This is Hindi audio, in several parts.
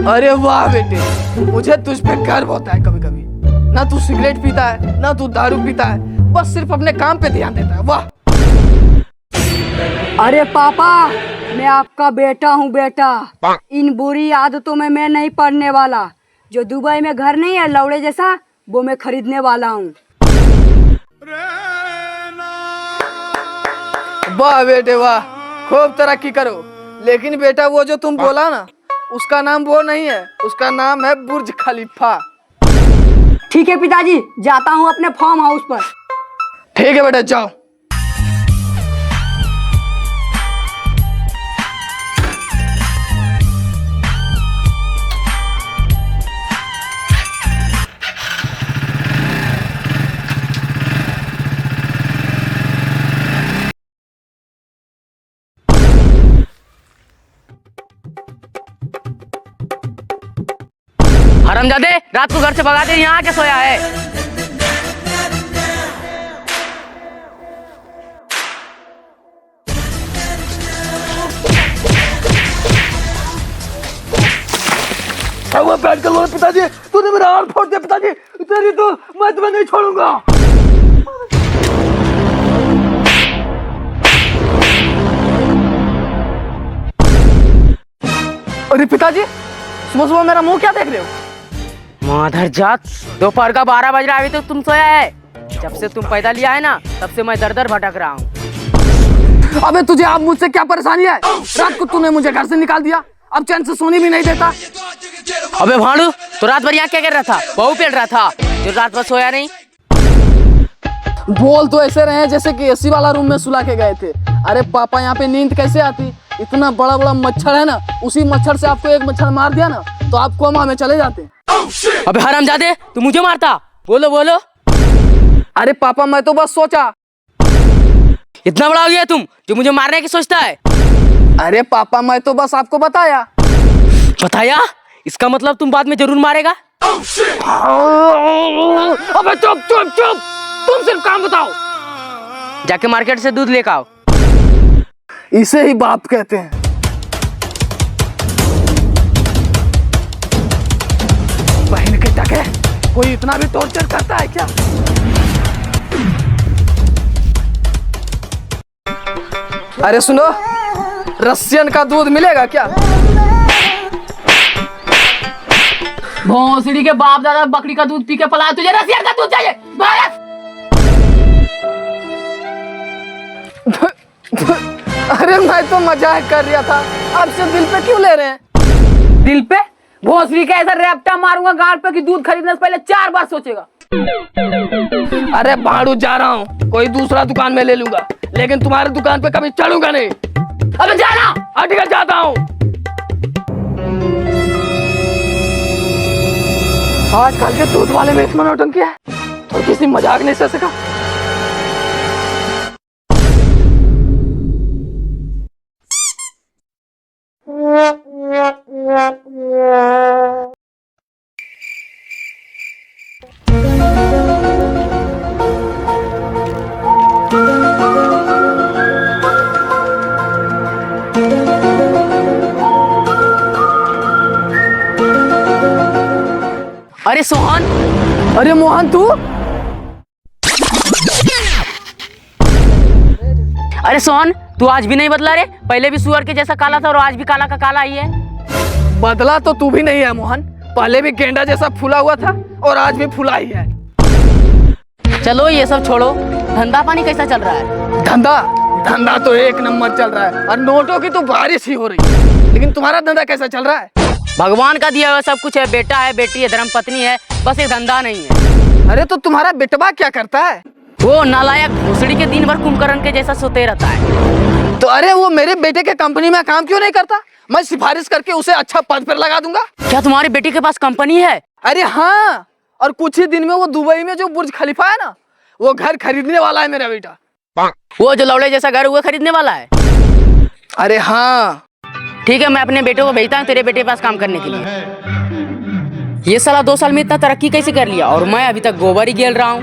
अरे वाह बेटे, मुझे तुझ पे गर्व होता है कभी कभी। ना तू सिगरेट पीता है, ना तू दारू पीता है, बस सिर्फ अपने काम पे ध्यान देता है। वाह। अरे पापा, मैं आपका बेटा हूँ बेटा। इन बुरी आदतों में मैं नहीं पड़ने वाला। जो दुबई में घर नहीं है लौड़े जैसा, वो मैं खरीदने वाला हूँ। वाह बेटे वाह, खूब तरक्की करो। लेकिन बेटा वो जो तुम बोला ना, उसका नाम वो नहीं है, उसका नाम है बुर्ज खलीफा। ठीक है पिताजी, जाता हूँ अपने फार्म हाउस पर। ठीक है बेटा, जाओ। हरामजादे, रात को घर से भगा दे, यहाँ आके सोया है। बैठ कर बोलो, पिताजी तूने मेरा हाथ फोड़ दिया। पिताजी तेरी तो मैं तुम्हें नहीं छोड़ूंगा। अरे पिताजी, सुबह सुबह मेरा मुंह क्या देख रहे हो? माधर जात, दोपहर का 12 बज रहा है, अभी तक तुम सोया है। जब से तुम पैदा लिया है ना, तब से मैं दर दर भटक रहा हूँ। अबे तुझे अब मुझसे क्या परेशानी है? रात को तूने मुझे घर से निकाल दिया, अब चैन से सोने भी नहीं देता। अबे भाड़ू, तो रात भर यहाँ क्या कर रहा था? बहू पेल रहा था जो रात भर सोया नहीं। बोल तो ऐसे रहे जैसे कि एसी वाला रूम में सुला के गए थे। अरे पापा, यहाँ पे नींद कैसे आती? इतना बड़ा बड़ा मच्छर है ना, उसी मच्छर से आपको एक मच्छर मार दिया ना तो आप कोमा में चले जाते। अबे हरामजादे, तू मुझे मारता? बोलो बोलो। अरे पापा, मैं तो बस सोचा। इतना बड़ा हो गया तुम जो मुझे मारने की सोचता है? अरे पापा, मैं तो बस आपको बताया। बताया? इसका मतलब तुम बाद में जरूर मारेगा। अबे चुप चुप चुप, तुम सिर्फ काम बताओ। जाके मार्केट से दूध लेकर आओ। इसे ही बाप कहते हैं। बहन के टके, कोई इतना भी टॉर्चर करता है क्या? अरे सुनो, रशियन का दूध मिलेगा क्या? भोसड़ी के बाप दादा बकरी का दूध पी के पलाया, तुझे रसियन का दूध चाहिए? अरे मैं तो मजाक कर रहा था, आपसे दिल पे क्यों ले रहे हैं? दिल पे? भोसड़ी का ऐसा रैप्टा मारूंगा गाल पे कि दूध खरीदने से पहले 4 बार सोचेगा। अरे भाड़ू, जा रहा हूँ, कोई दूसरा दुकान में ले लूंगा, लेकिन तुम्हारे दुकान पे कभी चढ़ूंगा नहीं। अबे जाना। ठीक, जाता हूँ। आजकल के दूध वाले में इतना नौटंकी है तो किसी मजाक नहीं कर सका। अरे सोहन। अरे मोहन, तू? अरे सोहन, तू आज भी नहीं बदला रे। पहले भी सुअर के जैसा काला था और आज भी काला का काला ही है। बदला तो तू भी नहीं है मोहन, पहले भी गेंडा जैसा फूला हुआ था और आज भी फूला ही है। चलो ये सब छोड़ो, धंधा पानी कैसा चल रहा है? धंधा धंधा तो एक नंबर चल रहा है और नोटों की तो बारिश ही हो रही है। लेकिन तुम्हारा धंधा कैसा चल रहा है? भगवान का दिया हुआ सब कुछ है, बेटा है, बेटी है, धर्म पत्नी है, बस एक धंधा नहीं है। अरे तो तुम्हारा बेटवा क्या करता है? वो नालायक भोसड़ी के दिन भर कुंभकर्ण के जैसा सोते रहता है। तो अरे वो मेरे बेटे के कंपनी में काम क्यों नहीं करता? मैं सिफारिश करके उसे अच्छा पद पर लगा दूंगा। क्या तुम्हारी बेटी के पास कंपनी है? अरे हाँ, और कुछ ही दिन में वो दुबई में जो बुर्ज खलीफा है ना, वो घर खरीदने वाला है मेरा बेटा। वो जो लौड़े जैसा घर हुआ खरीदने वाला है? अरे हाँ। ठीक है, मैं अपने बेटे को भेजता हूँ तेरे बेटे के पास काम करने के लिए। ये साला 2 साल में इतना तरक्की कैसे कर लिया और मैं अभी तक गोबर ही गेल रहा हूँ।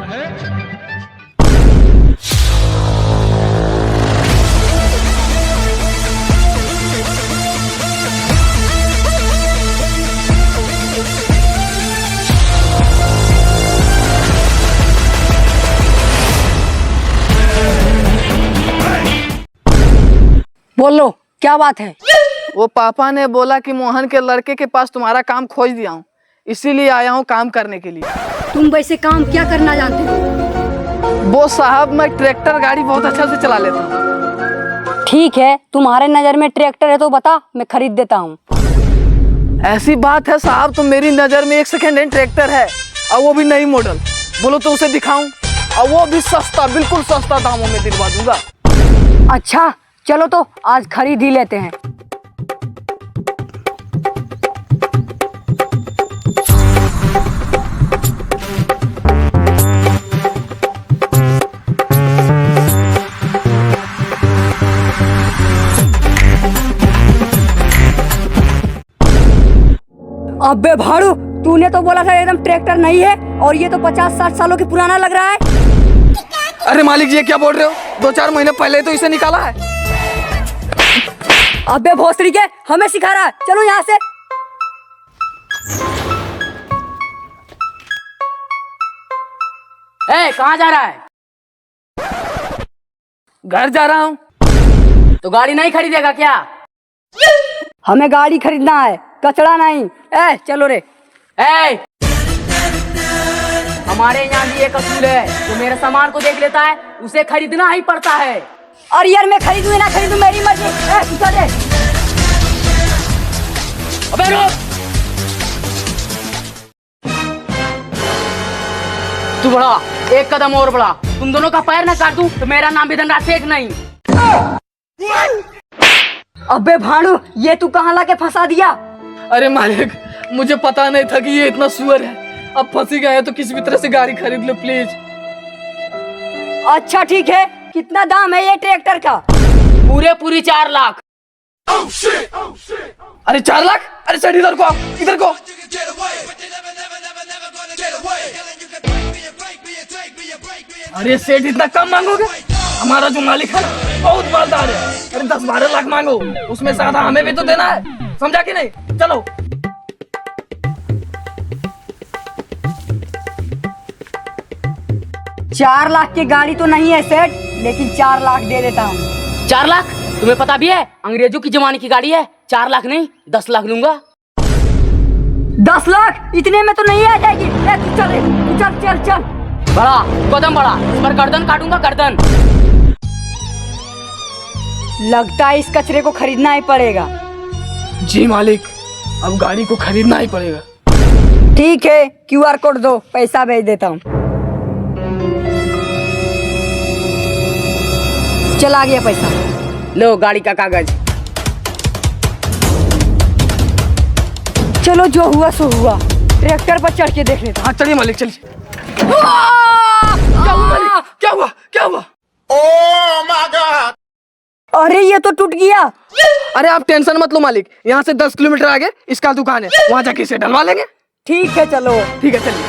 बोलो क्या बात है? वो पापा ने बोला कि मोहन के लड़के के पास तुम्हारा काम खोज दिया हूँ, इसीलिए आया हूँ काम करने के लिए। तुम वैसे काम क्या करना जानते हो? वो साहब, मैं ट्रैक्टर गाड़ी बहुत अच्छा से चला लेता हूँ। ठीक है, तुम्हारे नजर में ट्रैक्टर है तो बता, मैं खरीद देता हूँ। ऐसी बात है साहब, तो मेरी नज़र में एक सेकेंड हैंड ट्रैक्टर है, और वो भी नई मॉडल। बोलो तो उसे दिखाऊं, और वो भी सस्ता, बिल्कुल सस्ता दामों में दिलवा दूंगा। अच्छा चलो तो आज खरीद ही लेते हैं। अबे भाड़ू, तूने तो बोला था एकदम ट्रैक्टर नहीं है, और ये तो 50-60 सालों की पुराना लग रहा है। अरे मालिक, ये क्या बोल रहे हो? 2-4 महीने पहले तो इसे निकाला है। अबे भोसड़ी के, हमें सिखा रहा है, चलो यहाँ से। कहाँ जा रहा है? घर जा रहा हूँ। तो गाड़ी नहीं खरीदेगा क्या? हमें गाड़ी खरीदना है, कचड़ा नहीं। चलो रे। हमारे यहाँ भी एक असूल है, जो मेरे सामान को देख लेता है उसे खरीदना ही पड़ता है। और यार मैं खरीदूं या ना खरीदूं मेरी मर्जी। चल दे। अबे रुक! तू बढ़ा, एक कदम और बढ़ा, तुम दोनों का पैर न काट दूं तो मेरा नाम विधनराज शेख नहीं। अबे भाड़ू, ये तू कहाँ लाके फंसा दिया? अरे मालिक, मुझे पता नहीं था कि ये इतना सुअर है। अब फंसी गए हैं तो किसी भी तरह से गाड़ी खरीद लो प्लीज। अच्छा ठीक है, कितना दाम है ये ट्रैक्टर का? पूरी 4 लाख। अरे 4 लाख? अरे चढ़ इधर को, आप इधर को। अरे सेठ, इतना कम मांगोगे? हमारा जो मालिक है ना, बहुत मालदार है। अरे 10-12 लाख मांगो, उसमें से आधा हमें भी तो देना है, समझा कि नहीं? चलो। चार लाख की गाड़ी तो नहीं है सेठ, लेकिन 4 लाख दे देता हूँ। 4 लाख? तुम्हें पता भी है अंग्रेजों की जमाने की गाड़ी है। 4 लाख नहीं, 10 लाख दूंगा। 10 लाख? इतने में तो नहीं आ जाएगी। तू चल रे, तू चल चल चल। बड़ा कदम बढ़ा, इस पर गर्दन काटूंगा, गर्दन। लगता है इस कचरे को खरीदना ही पड़ेगा। जी मालिक, अब गाड़ी को खरीदना ही पड़ेगा। ठीक है, QR कोड दो, पैसा भेज देता हूँ। चला गया पैसा। लो गाड़ी का कागज। चलो, जो हुआ सो हुआ। ट्रैक्टर पर चढ़ के देख लेता। हाँ चलिए मालिक, चलिए। क्या हुआ मालिक? क्या हुआ? क्या हुआ? Oh my God! अरे ये तो टूट गया। अरे आप टेंशन मत लो मालिक, यहाँ से 10 किलोमीटर आगे इसका दुकान है, वहाँ जाके इसे डलवा लेंगे। ठीक है चलो। ठीक है, चलिए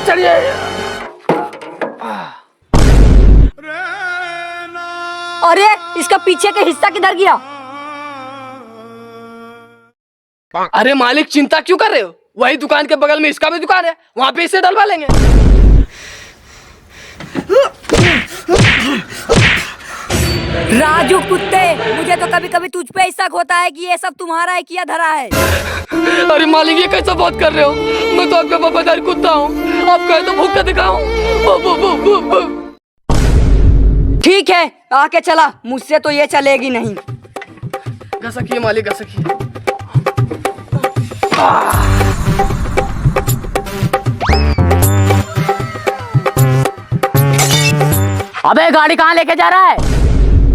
चलिए। अरे इसका पीछे का हिस्सा किधर गया? अरे मालिक, चिंता क्यों कर रहे हो? वही दुकान के बगल में इसका भी दुकान है, वहाँ पे इसे डलवा लेंगे। राजू कुत्ते, मुझे तो कभी कभी तुझ पे ही शक होता है कि ये सब तुम्हारा है किया धरा है। अरे मालिक, ये कैसा बात कर रहे हो? मैं तो आपका वफादार कुत्ता हूँ, आप कहे तो भूख दिखाऊं। ठीक है, आके चला, मुझसे तो ये चलेगी नहीं। घसकिए मालिक, घसकिए। अबे गाड़ी कहाँ लेके जा रहा है?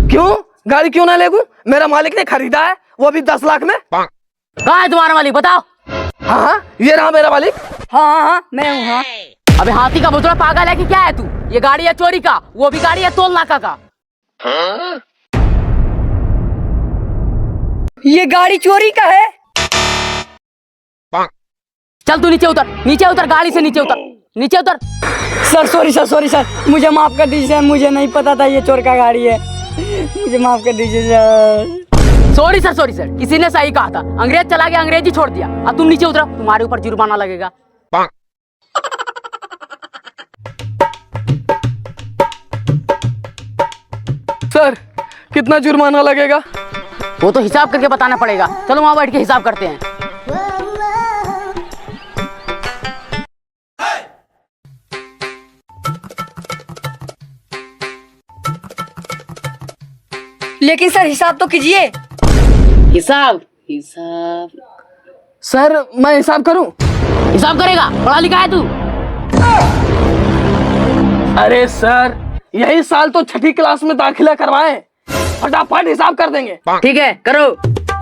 क्यों? गाड़ी क्यों ना ले लूं? मेरा मालिक ने खरीदा है, वो भी 10 लाख में। कहाँ है तुम्हारा मालिक, बताओ। हाँ हाँ, ये रहा मेरा मालिक। हाँ, मैं हूँ। हाँ, अबे हाथी का भुतड़ा पागल है कि क्या है तू? ये गाड़ी है चोरी का, वो भी गाड़ी है तोल नाका का। ये गाड़ी चोरी का है। चल तू नीचे उतर, नीचे उतर, गाड़ी से नीचे उतर, नीचे उतर। सर सॉरी सर, मुझे माफ कर दीजिए सर, मुझे नहीं पता था ये चोर का गाड़ी है, मुझे माफ कर दीजिए सर। सॉरी सर, किसी ने सही कहा था, अंग्रेज चला गया, अंग्रेजी छोड़ दिया। अब तुम नीचे उतरो, तुम्हारे ऊपर जुर्माना लगेगा। सर, कितना जुर्माना लगेगा? वो तो हिसाब करके बताना पड़ेगा। चलो वहाँ बैठ के हिसाब करते हैं। लेकिन सर हिसाब तो कीजिए। हिसाब हिसाब सर मैं हिसाब करूं? हिसाब करेगा? पढ़ा लिखा है तू? अरे सर यही साल तो छठी क्लास में दाखिला करवाए, फटाफट हिसाब कर देंगे। ठीक है करो।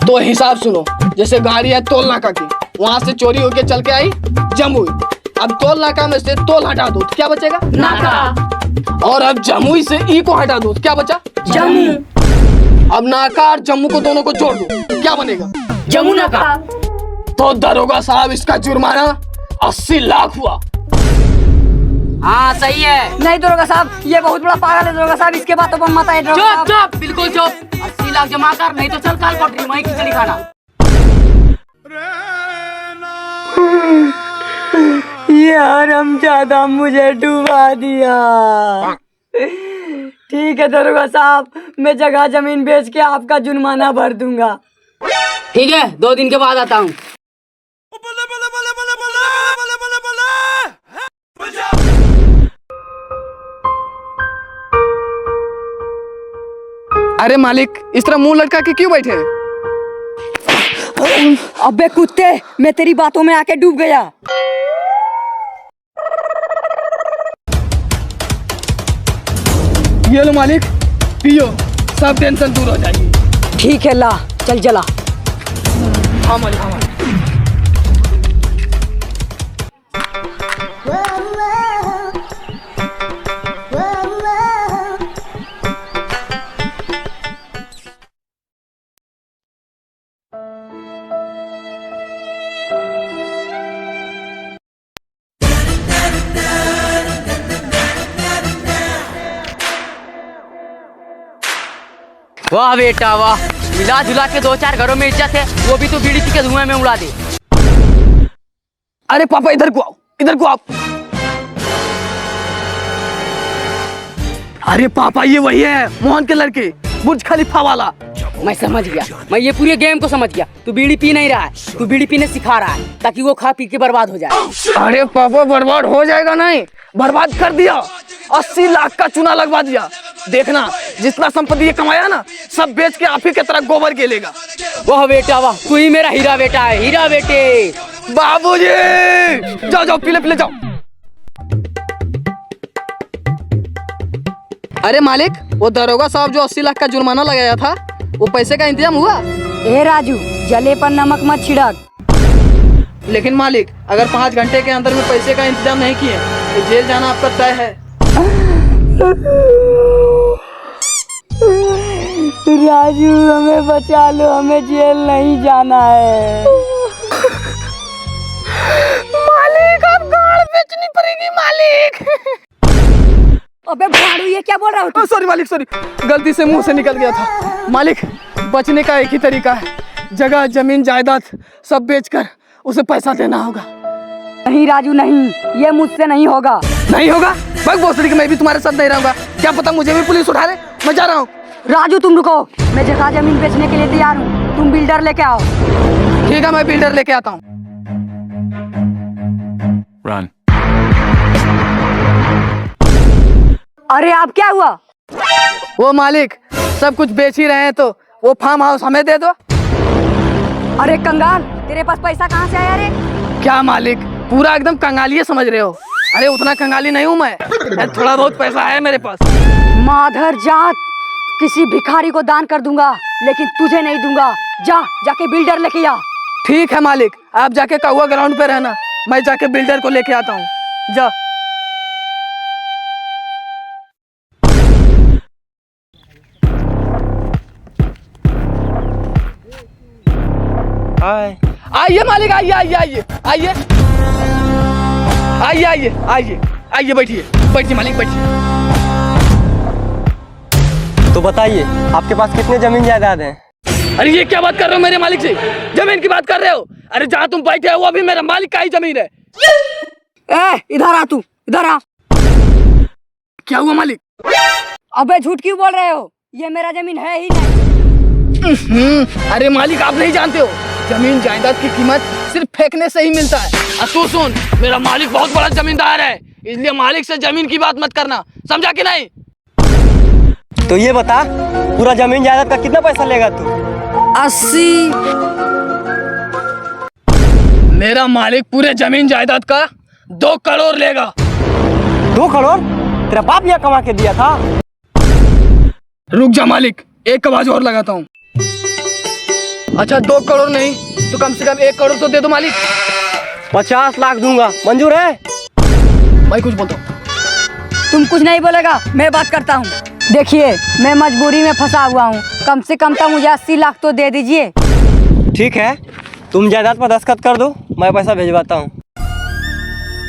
तो हिसाब सुनो, जैसे गाड़ी है टोल नाका की, वहाँ से चोरी होके चल के आई जमुई। अब टोल नाका में से टोल हटा दो तो क्या बचेगा? नाका। और अब जमुई से ई को हटा दो तो क्या बचा? जम्मू। अब नाका और जम्मू को दोनों को जोड़ दो, क्या बनेगा? जम्मू नाका। तो दरोगा साहब इसका जुर्माना 80 लाख हुआ। हाँ सही है। नहीं दरोगा साहब, ये बहुत बड़ा पागल है दरोगा साहब, इसके बातों पर मत आइए दरोगा चुप साहब। चुप बिल्कुल चुप। 80 लाख जमा कर, नहीं तो चल काल पटरी वहीं खिचड़ी खाना। यार हम ज्यादा मुझे डुबा दिया। ठीक है दरोगा साहब, मैं जगह जमीन बेच के आपका जुर्माना भर दूंगा। ठीक है 2 दिन के बाद आता हूँ। अरे मालिक इस तरह मुंह लटका के क्यों बैठे हैं? अबे कुत्ते, मैं तेरी बातों में आके डूब गया। ये लो मालिक, पियो, सब टेंशन दूर हो जाएगी। ठीक है ला, चल जला। हाँ मालिक, हाँ मालिक। वाह बेटा वाह, मिला जुला के 2-4 घरों में इज्जत है, वो भी तो बीड़ी पी के धुएं में उड़ा दे। अरे पापा इधर को आओ, इधर को आओ। अरे पापा ये वही है मोहन के लड़के, बुर्ज खलीफा वाला। मैं समझ गया, मैं ये पूरे गेम को समझ गया। तू बीड़ी पी नहीं रहा है, तू बीड़ी पीने सिखा रहा है ताकि वो खा पी के बर्बाद हो जाए। अरे पापा बर्बाद हो जाएगा नहीं, बर्बाद कर दिया। 80 लाख का चूना लगवा दिया। देखना जितना संपत्ति ये कमाया ना, सब बेच के आप ही की तरह गोबर गेलेगा। वाह बेटा वाह, तू ही मेरा हीरा बेटा है, हीरा बेटे। बाबूजी जाओ जाओ, पीले पीले जाओ। अरे मालिक, वो दरोगा साहब जो 80 लाख का जुर्माना लगाया था, वो पैसे का इंतजाम हुआ? ए राजू, जले पर नमक मत छिड़क। लेकिन मालिक अगर 5 घंटे के अंदर में पैसे का इंतजाम नहीं किए तो जेल जाना आपका तय है। राजू हमें बचा लो, हमें जेल नहीं जाना है। मालिक अब गाड़ बेचनी पड़ेगी मालिक। अबे भाड़ू, ये क्या बोल रहा हो? सॉरी मालिक, सॉरी, गलती से मुंह से निकल गया था। मालिक बचने का एक ही तरीका है, जगह जमीन जायदाद सब बेचकर उसे पैसा देना होगा। नहीं राजू नहीं, ये मुझसे नहीं होगा। नहीं होगा? बग भोसड़ी कि मैं भी तुम्हारे साथ नहीं रहूंगा। क्या पता मुझे भी पुलिस उठा ले, मैं जा रहा हूँ। राजू तुम रुको, मैं जगह जमीन बेचने के लिए तैयार हूँ, तुम बिल्डर लेके आओ। ठीक है मैं बिल्डर लेके आता हूँ। Run. अरे आप क्या हुआ? वो मालिक सब कुछ बेच ही रहे हैं तो वो फार्म हाउस हमें दे दो। अरे कंगाल, तेरे पास पैसा कहाँ से आया रे? क्या मालिक पूरा एकदम कंगाली समझ रहे हो? अरे उतना कंगाली नहीं हूँ मैं, थोड़ा बहुत पैसा है मेरे पास। माधर जात, किसी भिखारी को दान कर दूंगा लेकिन तुझे नहीं दूंगा। जा जाके बिल्डर लेके आ। ठीक है मालिक, आप जाके कौआ ग्राउंड पे रहना, मैं जाके बिल्डर को लेके आता हूँ। जा। आइए मालिक, आइए आइए आइए आइए आइए आइए आइए आइए, बैठिए बैठिए मालिक बैठिए। तो बताइए आपके पास कितने जमीन जायदाद हैं? अरे ये क्या बात कर रहे हो मेरे मालिक से? जमीन की बात कर रहे हो? अरे जहाँ तुम बैठे हो वो भी मेरा मालिक का ही जमीन है। ए इधर आ, तू इधर आ। क्या हुआ मालिक? अबे झूठ क्यों बोल रहे हो? ये मेरा जमीन है ही नहीं। अरे मालिक, आप नहीं जानते हो, जमीन जायदाद की कीमत सिर्फ फेंकने से ही मिलता है। तू सुन, मेरा मालिक बहुत बड़ा जमींदार है, इसलिए मालिक से जमीन की बात मत करना, समझा कि नहीं? तो ये बता, पूरा जमीन जायदाद का कितना पैसा लेगा तू? 80। मेरा मालिक पूरे जमीन जायदाद का 2 करोड़ लेगा। 2 करोड़? तेरा बाप यहाँ कमा के दिया था। रुक जा मालिक, एक आवाज और लगाता हूँ। अच्छा 2 करोड़ नहीं तो कम से कम 1 करोड़ तो दे दो मालिक। 50 लाख दूंगा, मंजूर है? मैं कुछ बोलता हूँ। तुम कुछ नहीं बोलेगा, मैं बात करता हूँ। देखिए, मैं मजबूरी में फंसा हुआ हूँ, कम से कम तो मुझे 80 लाख तो दे दीजिए। ठीक है, तुम जायदाद पर दस्तखत कर दो, मैं पैसा भिजवाता हूँ।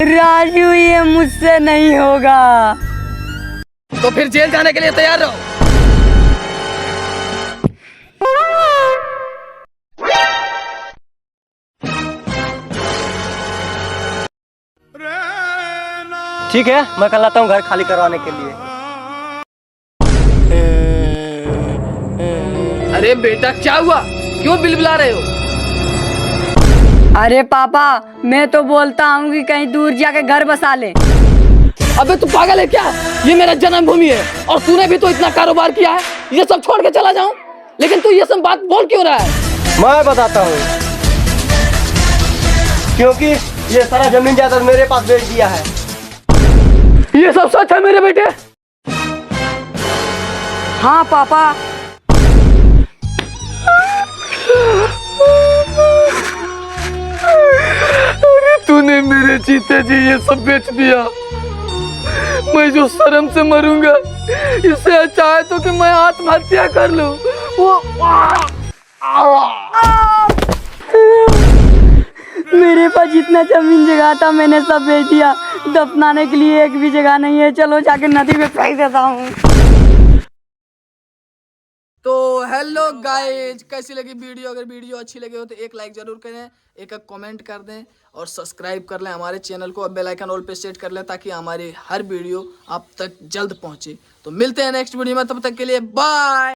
राजू, ये मुझसे नहीं होगा। तो फिर जेल जाने के लिए तैयार रहो। ठीक है, मैं कल आता हूँ घर खाली करवाने के लिए। अरे बेटा, क्या हुआ? क्यों बिलबिला रहे हो? अरे पापा, मैं तो बोलता हूँ कि कहीं दूर जाके घर बसा ले। अबे तू पागल है क्या? ये मेरा जन्मभूमि है और तूने भी तो इतना कारोबार किया है, ये सब छोड़ के चला जाऊं? लेकिन तू ये सब बात बोल क्यों रहा है? मैं बताता हूँ, क्योंकि ये सारा जमीन जायदाद मेरे पास बेच दिया है। ये सब सच है मेरे बेटे? हाँ पापा। अरे तूने मेरे जीते जी ये सब बेच दिया। मैं जो शर्म से मरूंगा, इससे अच्छा है तो कि मैं आत्महत्या कर लूं। मेरे पास जितना जमीन जगह था मैंने सब बेच दिया, दफनाने के लिए एक भी जगह नहीं है। चलो जाके नदी में फेंक देता हूँ। तो हेलो गाइज, कैसी लगी वीडियो? अगर वीडियो अच्छी लगी हो तो एक लाइक जरूर करें, एक कमेंट कर दें और सब्सक्राइब कर लें हमारे चैनल को। अब बेल आइकन ऑल पे सेट कर लें ताकि हमारी हर वीडियो आप तक जल्द पहुंचे। तो मिलते हैं नेक्स्ट वीडियो में, तब तक के लिए बाय।